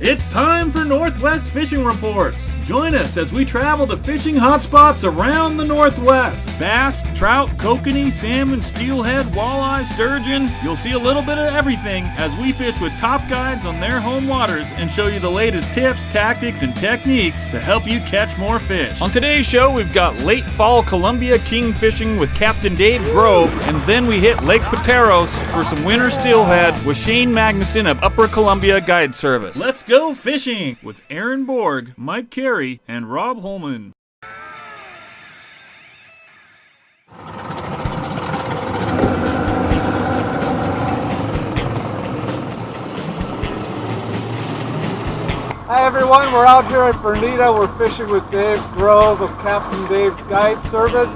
It's time for Northwest Fishing Reports. Join us as we travel to fishing hotspots around the Northwest. Bass, trout, kokanee, salmon, steelhead, walleye, sturgeon. You'll see a little bit of everything as we fish with top guides on their home waters and show you the latest tips, tactics, and techniques to help you catch more fish. On today's show, we've got late fall Columbia king fishing with Captain Dave Grove, and then we hit Lake Pateros for some winter steelhead with Shane Magnuson of Upper Columbia Guide Service. Let's go fishing with Aaron Borg, Mike Carey, and Rob Holman. Hi everyone, we're out here at Bernita. We're fishing with Dave Grove of Captain Dave's Guide Service.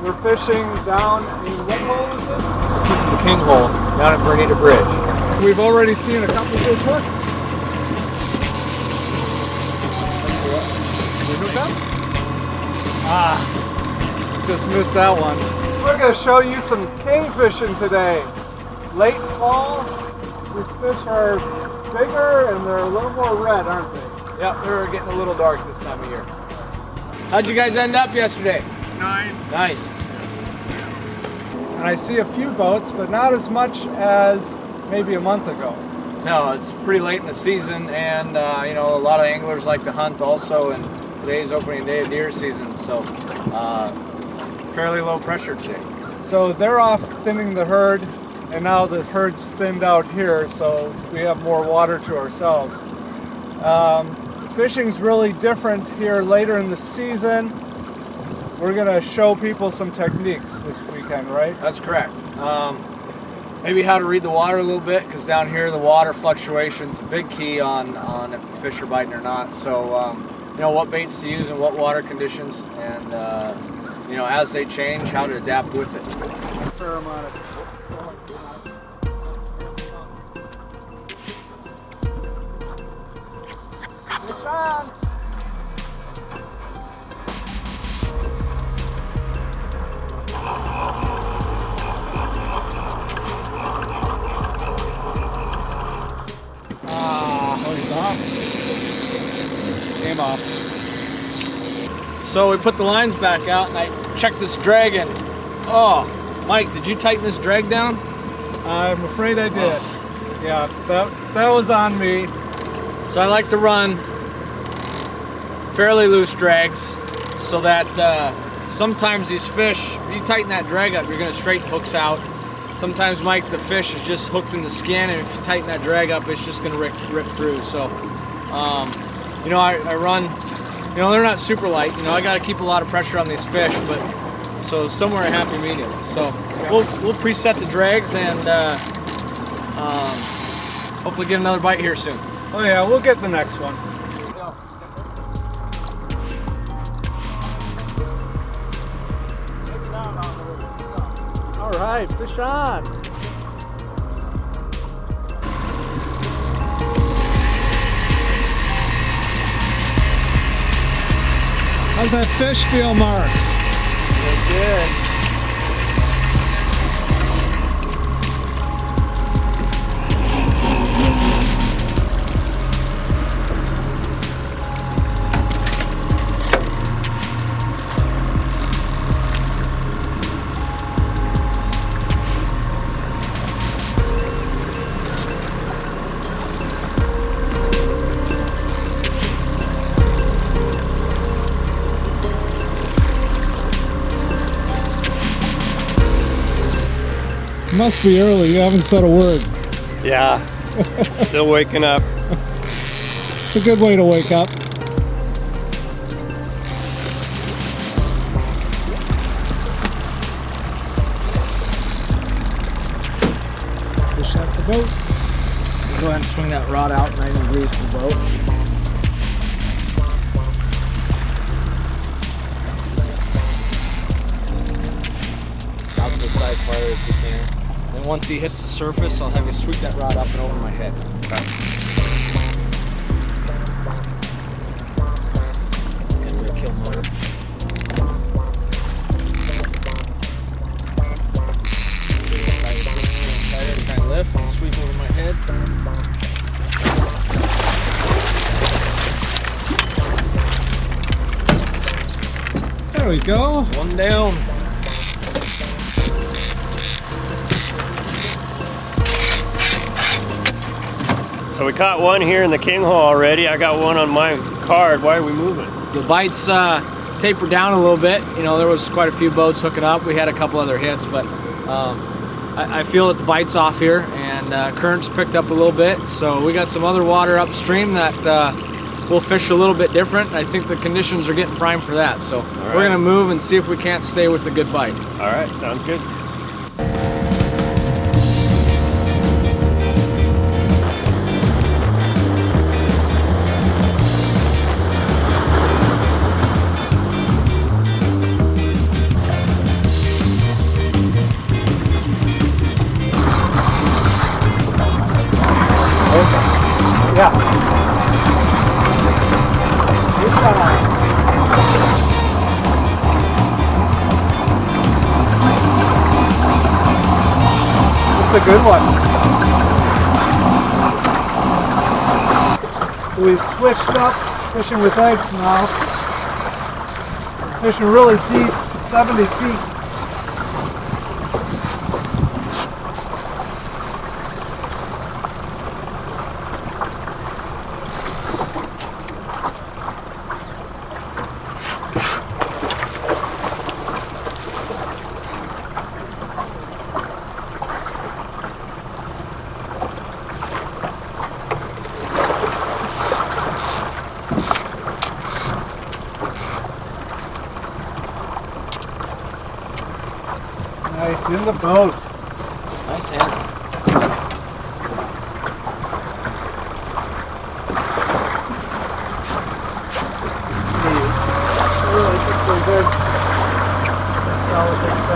We're fishing down in, what hole is this? This is the King Hole down at Bernita Bridge. We've already seen a couple fish hook. Just missed that one. We're going to show you some king fishing today. Late fall, these fish are bigger and they're a little more red, aren't they? Yep, they're getting a little dark this time of year. How'd you guys end up yesterday? 9. Nice. And I see a few boats, but not as much as maybe a month ago. No, it's pretty late in the season, and you know, a lot of anglers like to hunt also, and today's opening day of deer season, so fairly low pressure today. So they're off thinning the herd, and now the herd's thinned out here, so we have more water to ourselves. Fishing's really different here later in the season. We're gonna show people some techniques this weekend, right? That's correct. Maybe how to read the water a little bit, because down here the water fluctuation's a big key on if the fish are biting or not. So you know, what baits to use in what water conditions, and you know, as they change, how to adapt with it. Fair amount of fish on. Came off. So we put the lines back out, and I checked this drag, and oh, Mike, did you tighten this drag down? I'm afraid I did. Yeah, that was on me. So I like to run fairly loose drags, so that sometimes these fish, if you tighten that drag up, you're going to straighten hooks out. Sometimes, Mike, the fish is just hooked in the skin, and if you tighten that drag up, it's just going to rip through. So, you know, I run, you know, they're not super light. You know, I got to keep a lot of pressure on these fish, but so somewhere a happy medium. So we'll preset the drags and hopefully get another bite here soon. Oh yeah, we'll get the next one. All right, fish on. How's that fish feel, Mark? Good. Must be early, you haven't said a word. Yeah, still waking up. It's a good way to wake up. Fish at the boat. Go ahead and swing that rod out 90 degrees to the boat. Out to the side farther as you can. And once he hits the surface, I'll have you sweep that rod up and over my head. Okay. And we'll kill motor. Tighter, kind of lift, and sweep over my head. we go. One down. So we caught one here in the king hole already. I got one on my card. Why are we moving? The bites tapered down a little bit. You know, there was quite a few boats hooking up. We had a couple other hits, but I feel that the bite's off here, and current's picked up a little bit. So we got some other water upstream that we'll fish a little bit different. I think the conditions are getting primed for that. So we're gonna move and see if we can't stay with a good bite. All right, sounds good. Yeah. It's a good one. We switched up fishing with eggs now. Fishing really deep, 70 feet. Nice, in the boat. Nice hand. I really took those eggs. A solid big 7.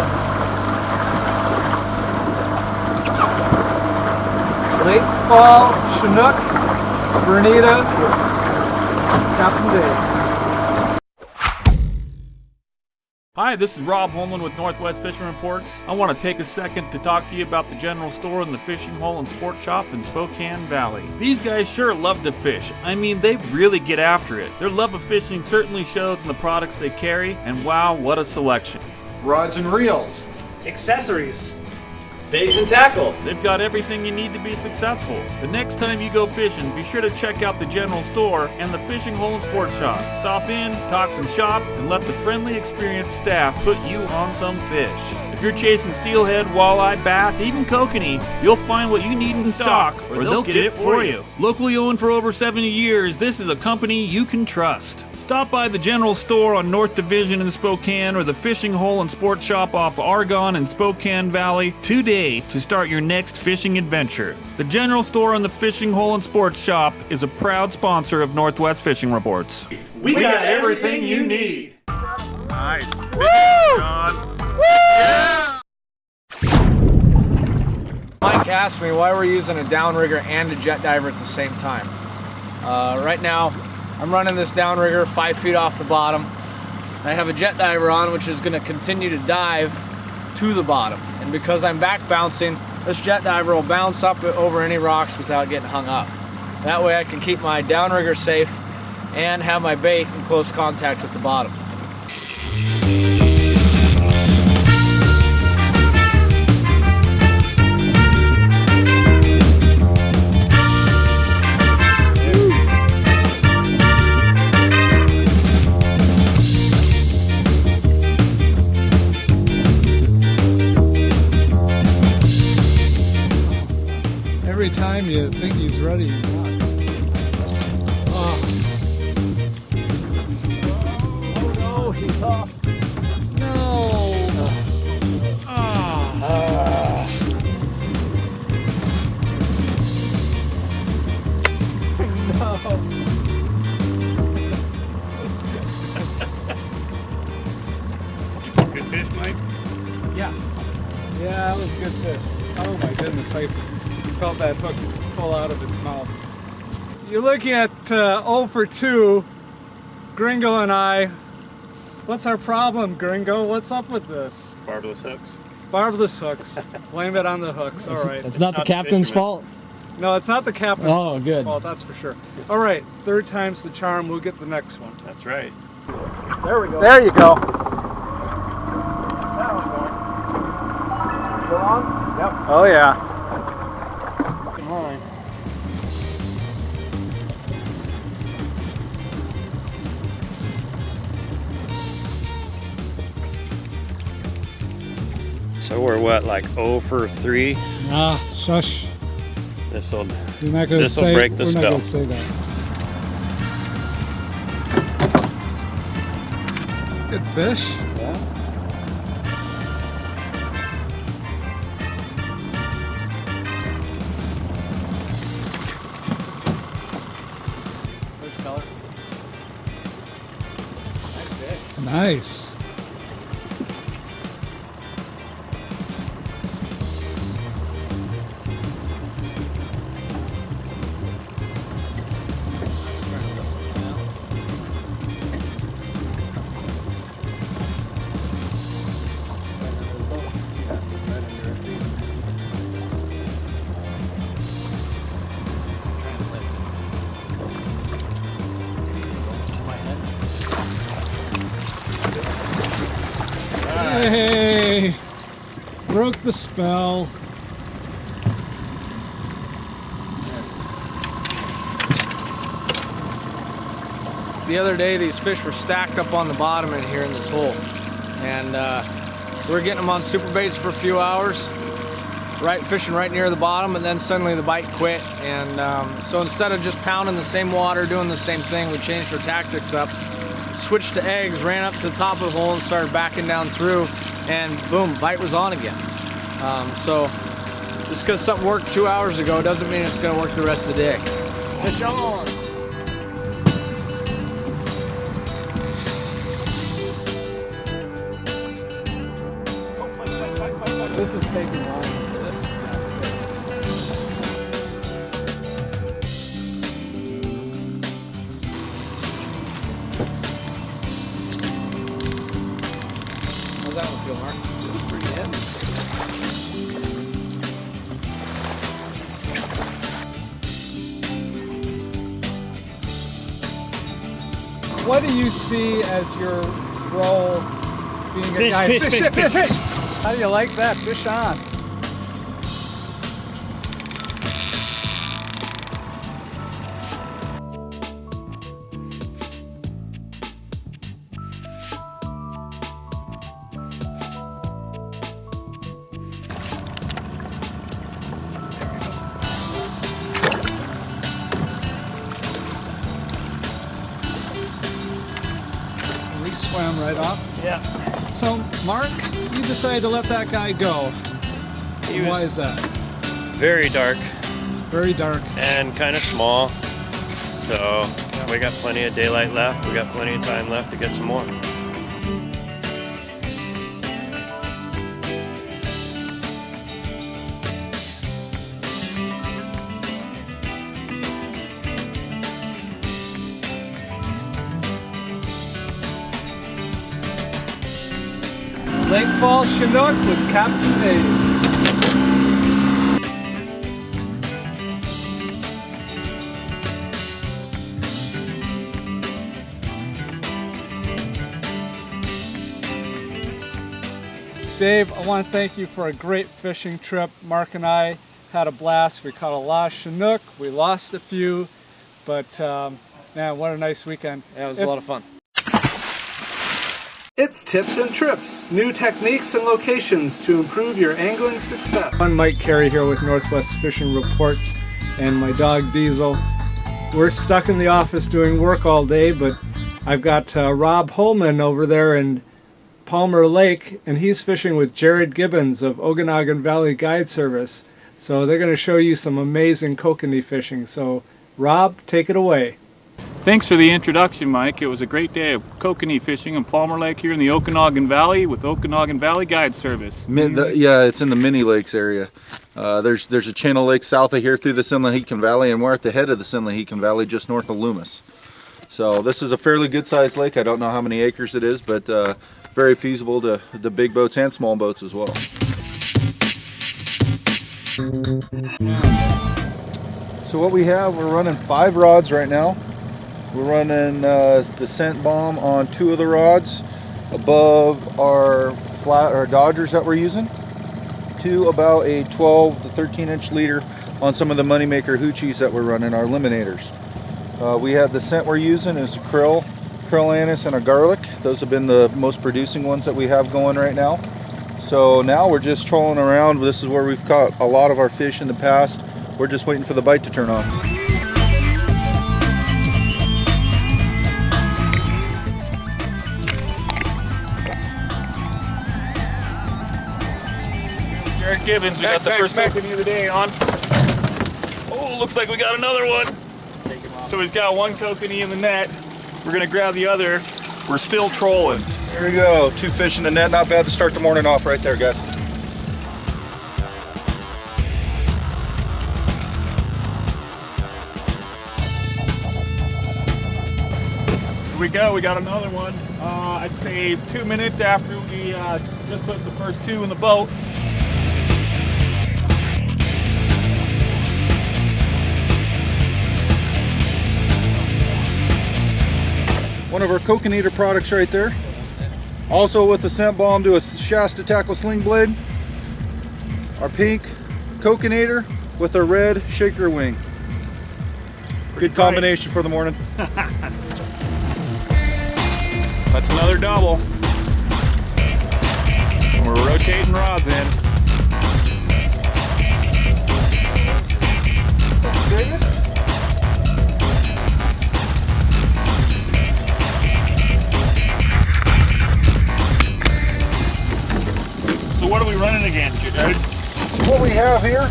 Late fall, Chinook, Bernita, Captain Dave. Hi, this is Rob Holman with Northwest Fishing Reports. I want to take a second to talk to you about the general store and the fishing hole and sport shop in Spokane Valley. These guys sure love to fish. I mean, they really get after it. Their love of fishing certainly shows in the products they carry, and wow, what a selection. Rods and reels, accessories, baits and tackle. They've got everything you need to be successful. The next time you go fishing, be sure to check out the general store and the fishing hole and sport shop. Stop in, talk some shop, and let the friendly, experienced staff put you on some fish. If you're chasing steelhead, walleye, bass, even kokanee, you'll find what you need in stock, or they'll get it for you. Locally owned for over 70 years, this is a company you can trust. Stop by the general store on North Division in Spokane or the fishing hole and sports shop off Argonne in Spokane Valley today to start your next fishing adventure. The general store and the fishing hole and sports shop is a proud sponsor of Northwest Fishing Reports. we got everything you need. Nice. Woo! John. Woo! Yeah! Mike asked me why we're using a downrigger and a jet diver at the same time. Right now, I'm running this downrigger 5 feet off the bottom. I have a jet diver on, which is going to continue to dive to the bottom. And because I'm back bouncing, this jet diver will bounce up over any rocks without getting hung up. That way I can keep my downrigger safe and have my bait in close contact with the bottom. Every time you think he's ready, he's not. Oh no, he's off. No. Good fish, Mike? Yeah, that was a good fish. Oh my goodness, I felt that hook pull out of its mouth. You're looking at Nwfr 2, Gringo and I. What's our problem, Gringo? What's up with this? Barbless hooks. Barbless hooks. Blame it on the hooks. All right. It's not the captain's fault? No, it's not the captain's Oh, good. fault, that's for sure. All right, third time's the charm. We'll get the next one. That's right. There we go. There you go. on? Yep. Oh yeah. Come on. So we're what, like 0 for 3? Ah, shush. This'll You're not gonna This'll say, break the we're spell. not gonna say that. Good fish. Yeah. First color. Nice fish. Nice. Hey, broke the spell. The other day, these fish were stacked up on the bottom in here in this hole, and we were getting them on super baits for a few hours, fishing right near the bottom, and then suddenly the bite quit. And so instead of just pounding the same water, doing the same thing, we changed our tactics up, switched to eggs, ran up to the top of the hole, and started backing down through, and boom, bite was on again. So just because something worked 2 hours ago doesn't mean it's going to work the rest of the day. Fish on! This is taking long. How's that one feel, Mark? Feels pretty good. What do you see as your role being a Fish, guy? fish, fish, fish, fish. How do you like that? Fish on. We swam right off. Yeah. So, Mark, you decided to let that guy go. He Why was is that? very dark Very dark. and kind of small. So we got plenty of daylight left. We got plenty of time left to get some more. Lake Fall Chinook with Captain Dave. Dave, I want to thank you for a great fishing trip. Mark and I had a blast. We caught a lot of Chinook. We lost a few, but man, what a nice weekend. Yeah, it was a lot of fun. It's Tips and Trips, new techniques and locations to improve your angling success. I'm Mike Carey here with Northwest Fishing Reports and my dog Diesel. We're stuck in the office doing work all day, but I've got Rob Holman over there in Palmer Lake, and he's fishing with Jared Gibbons of Okanagan Valley Guide Service. So they're going to show you some amazing kokanee fishing. So Rob, take it away. Thanks for the introduction, Mike. It was a great day of kokanee fishing in Palmer Lake here in the Okanagan Valley with Okanagan Valley Guide Service. Yeah, it's in the Mini Lakes area. There's a chain of lakes south of here through the Sinlaheakan Valley, and we're at the head of the Sinlaheakan Valley just north of Loomis. So this is a fairly good sized lake. I don't know how many acres it is, but very feasible to the big boats and small boats as well. So what we have, we're running 5 rods right now. We're running the scent bomb on 2 of the rods above our Dodgers that we're using. to about a 12 to 13 inch leader on some of the moneymaker hoochies that we're running, our eliminators. We have the scent we're using is krill anise, and a garlic. Those have been the most producing ones that we have going right now. So now we're just trolling around. This is where we've caught a lot of our fish in the past. We're just waiting for the bite to turn on. Jared Gibbons, we got the first kokanee of the day on. Oh, looks like we got another one. So he's got one kokanee in the net. We're gonna grab the other. We're still trolling. Here we go, 2 fish in the net. Not bad to start the morning off right there, guys. Here we go, we got another one. I'd say 2 minutes after we just put the first 2 in the boat. One of our kokaneator products right there. Also with the scent bomb to a Shasta tackle sling blade. Our pink kokaneator with a red shaker wing. Good combination for the morning. That's another double. We're rotating rods in. So what are we running again, Jared? So what we have here,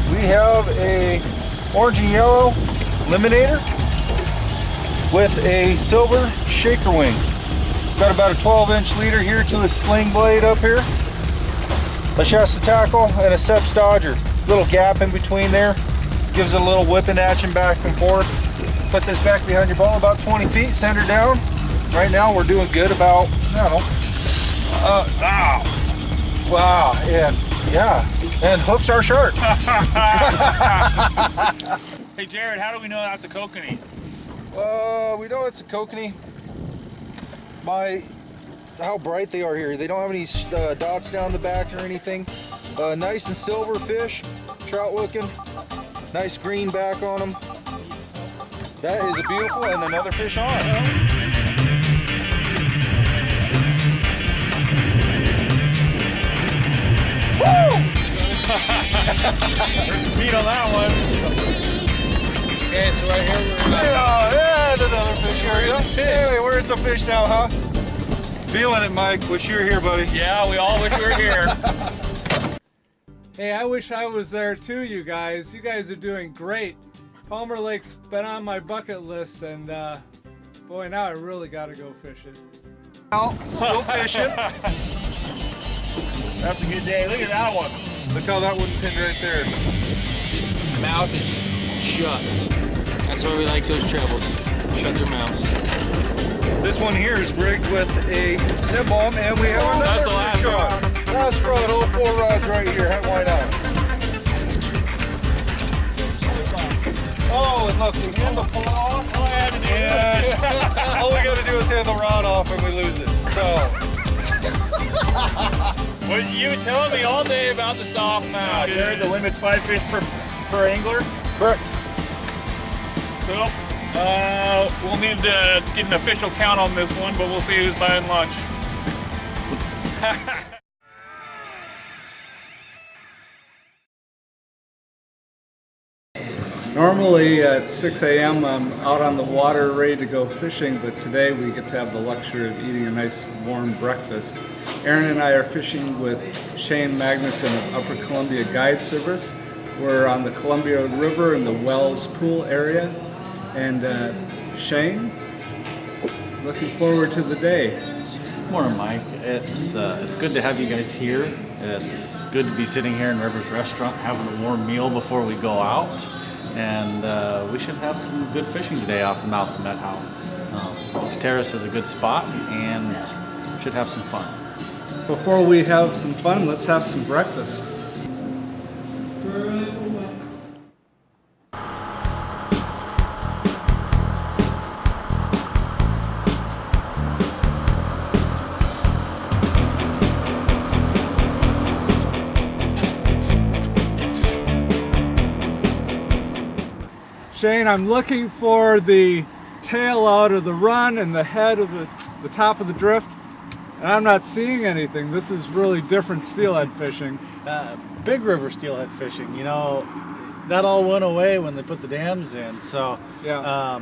we have a orange and yellow eliminator with a silver shaker wing. Got about a 12-inch leader here to a sling blade up here. A Shasta tackle and a Seps Dodger. Little gap in between there. Gives it a little whipping action back and forth. Put this back behind your bow about 20 feet, send her down. Right now we're doing good about, I don't know. Wow, and yeah, and hooks are sharp. Hey Jared, how do we know that's a kokanee? We know it's a kokanee by how bright they are here. They don't have any dots down the back or anything. Nice and silver fish, trout looking. Nice green back on them. That is a beautiful, and another fish on. Woo! Meat on that one. Okay, so right here we're And another fish area. Anyway, we're in some fish now, huh? Feeling it, Mike. Wish you were here, buddy. Yeah, we all wish we were here. Hey, I wish I was there too, you guys. You guys are doing great. Palmer Lake's been on my bucket list, and boy, now I really got to go fishing. Still fishing. That's a good day. Look at that one. Look how that one pinned right there. just, mouth is just shut. That's why we like those trebles. Shut their mouths. This one here is rigged with a scent bomb, and we have another That's the last fish on. Last rod, all 4 rods right here. Why not? Oh, and look, the handle pull off. All I had to do And all we got to do is hand the rod off and we lose it. So. Well, you were telling me all day about the soft mouth. Jared, the limit's 5 fish per angler. Correct. So, we'll need to get an official count on this one, but we'll see who's buying lunch. Normally at 6 a.m. I'm out on the water ready to go fishing, but today we get to have the luxury of eating a nice warm breakfast. Aaron and I are fishing with Shane Magnuson of Upper Columbia Guide Service. We're on the Columbia River in the Wells Pool area. And Shane, looking forward to the day. Morning, Mike. It's good to have you guys here. It's good to be sitting here in River's Restaurant having a warm meal before we go out. And we should have some good fishing today off the mouth of Methow. Terrace is a good spot and should have some fun. Before we have some fun, let's have some breakfast. Shane, I'm looking for the tail out of the run and the head of the top of the drift, and I'm not seeing anything. This is really different steelhead fishing. Big river steelhead fishing, you know, that all went away when they put the dams in. So Yeah.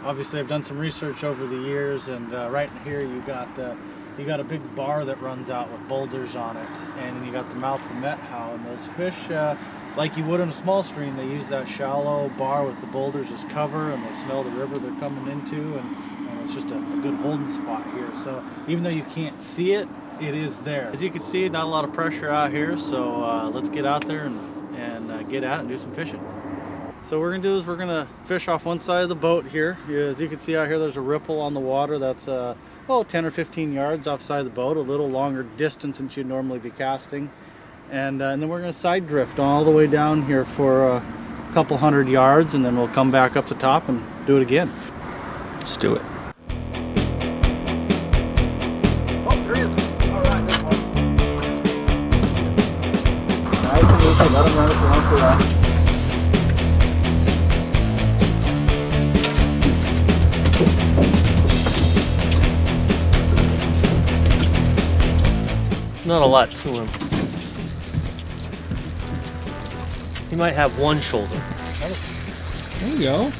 obviously I've done some research over the years, and right here you got a big bar that runs out with boulders on it, and then you got the mouth of the Methow, and those fish, like you would in a small stream, they use that shallow bar with the boulders as cover, and they smell the river they're coming into, and it's just a good holding spot here. So even though you can't see it, it is there. As you can see, not a lot of pressure out here, so let's get out there and get at it and do some fishing. So what we're gonna do is we're gonna fish off one side of the boat here. As you can see out here, there's a ripple on the water that's 10 or 15 yards offside the boat, a little longer distance than you'd normally be casting. And then we're gonna side drift all the way down here for a couple hundred yards, and then we'll come back up the top and do it again. Let's do it. Oh, there he is. All right, this one. Nice and easy. Let him run it around for that. Not a lot to him. He might have one shoulder. There you go.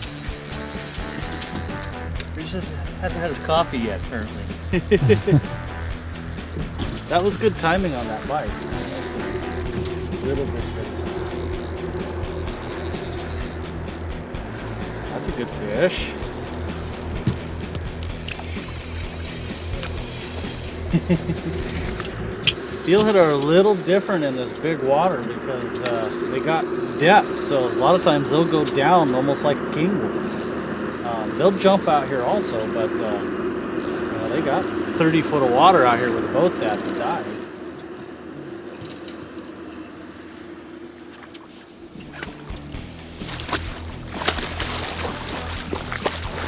He just hasn't had his coffee yet, apparently. That was good timing on that bite. Little bit. That's a good fish. Steelhead are a little different in this big water because they got depth, so a lot of times they'll go down almost like a king would. They'll jump out here also, but they got 30 foot of water out here where the boat's at to dive.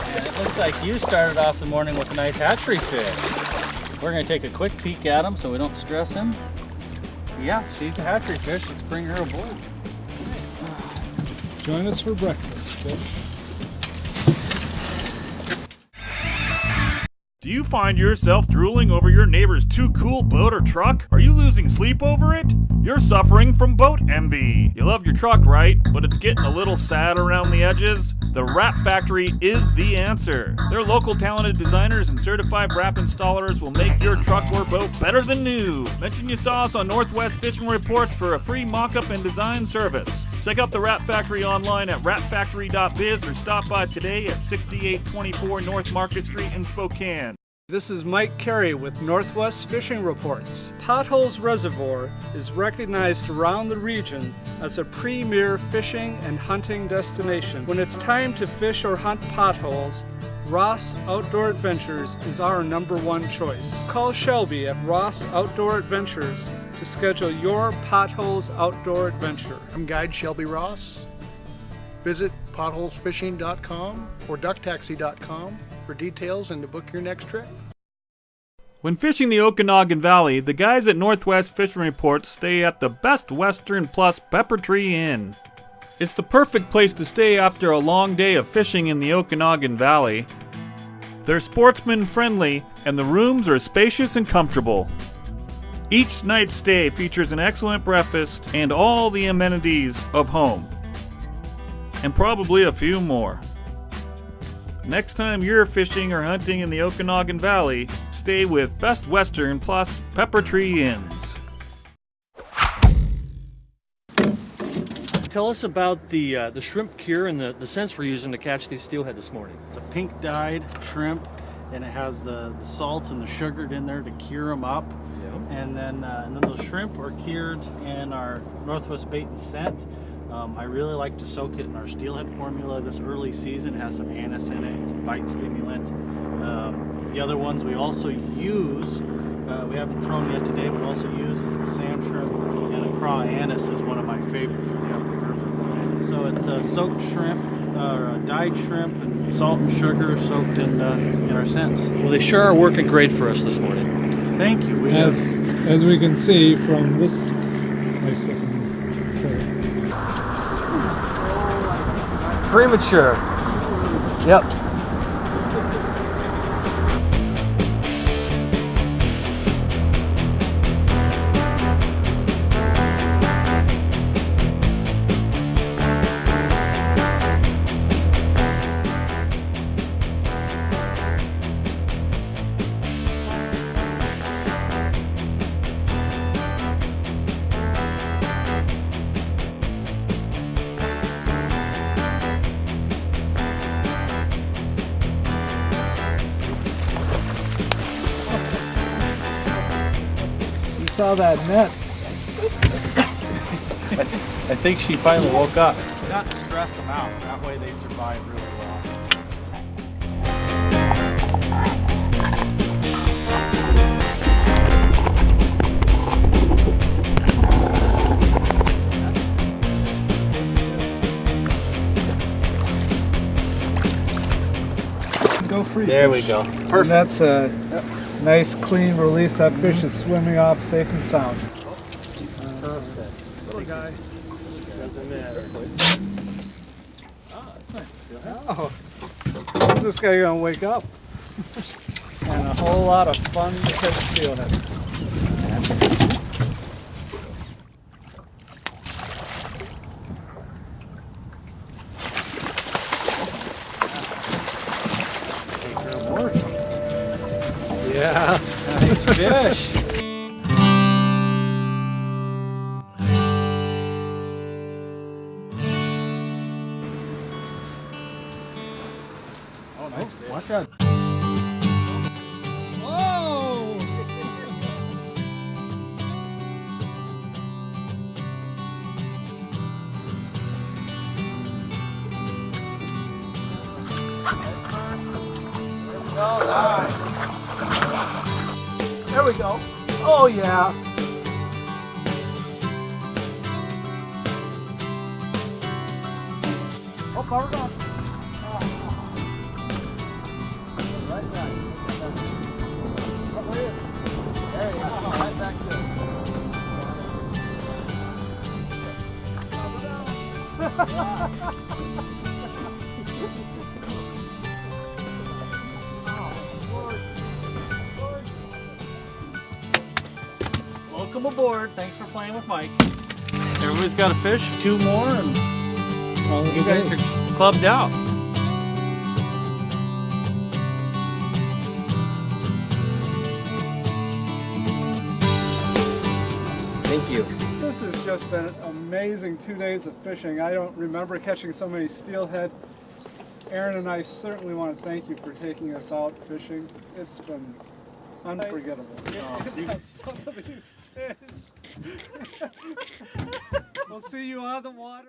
And it looks like you started off the morning with a nice hatchery fish. We're going to take a quick peek at him so we don't stress him. Yeah, she's a hatchery fish. Let's bring her aboard. Join us for breakfast, fish. Do you find yourself drooling over your neighbor's too cool boat or truck? Are you losing sleep over it? You're suffering from boat envy. You love your truck, right? But it's getting a little sad around the edges? The Wrap Factory is the answer. Their local talented designers and certified wrap installers will make your truck or boat better than new. Mention you saw us on Northwest Fishing Reports for a free mock-up and design service. Check out the Wrap Factory online at wrapfactory.biz or stop by today at 6824 North Market Street in Spokane. This is Mike Carey with Northwest Fishing Reports. Potholes Reservoir is recognized around the region as a premier fishing and hunting destination. When it's time to fish or hunt potholes, Ross Outdoor Adventures is our #1 choice. Call Shelby at Ross Outdoor Adventures to schedule your Potholes Outdoor Adventure. I'm Guide Shelby Ross. Visit potholesfishing.com or ducktaxi.com for details and to book your next trip. When fishing the Okanagan Valley, the guys at Northwest Fishing Reports stay at the Best Western Plus Pepper Tree Inn. It's the perfect place to stay after a long day of fishing in the Okanagan Valley. They're sportsman friendly and the rooms are spacious and comfortable. Each night's stay features an excellent breakfast and all the amenities of home. And probably a few more. Next time you're fishing or hunting in the Okanagan Valley, stay with Best Western Plus Pepper Tree Inns. Tell us about the shrimp cure and the scents we're using to catch these steelhead this morning. It's a pink dyed shrimp, and it has the salts and the sugar in there to cure them up. Yeah. And then those shrimp are cured in our Northwest Bait and Scent. I really like to soak it in our steelhead formula this early season. It has some anise in it, it's a bite stimulant. The other ones we also use, we haven't thrown yet today, but also use is the sand shrimp, and a craw anise is one of my favorite from the Upper River. So it's a soaked shrimp, or a dyed shrimp, and salt and sugar soaked in our scents. Well, they sure are working great for us this morning. Thank you. As we can see from this nice looking premature. Yep. Saw that net. I think she finally woke up. Not to stress them out. That way they survive really well. Go free. There we go. Perfect. That's a nice clean release. That fish is swimming off safe and sound. Little guy. Doesn't matter. Oh, that's nice. Oh, when's this guy gonna wake up? And a whole lot of fun to catch steelhead. Yeah, nice fish. Oh, nice fish. Watch out. Whoa! There we go. Oh yeah. Oh, power on. Right. Oh, there it is. There you go. Right back Welcome aboard. Thanks for playing with Mike. Everybody's got a fish, 2 more, and you guys are clubbed out. Thank you. This has just been an amazing 2 days of fishing. I don't remember catching so many steelhead. Aaron and I certainly want to thank you for taking us out fishing. It's been unforgettable. Some of these fish. We'll see you on the water.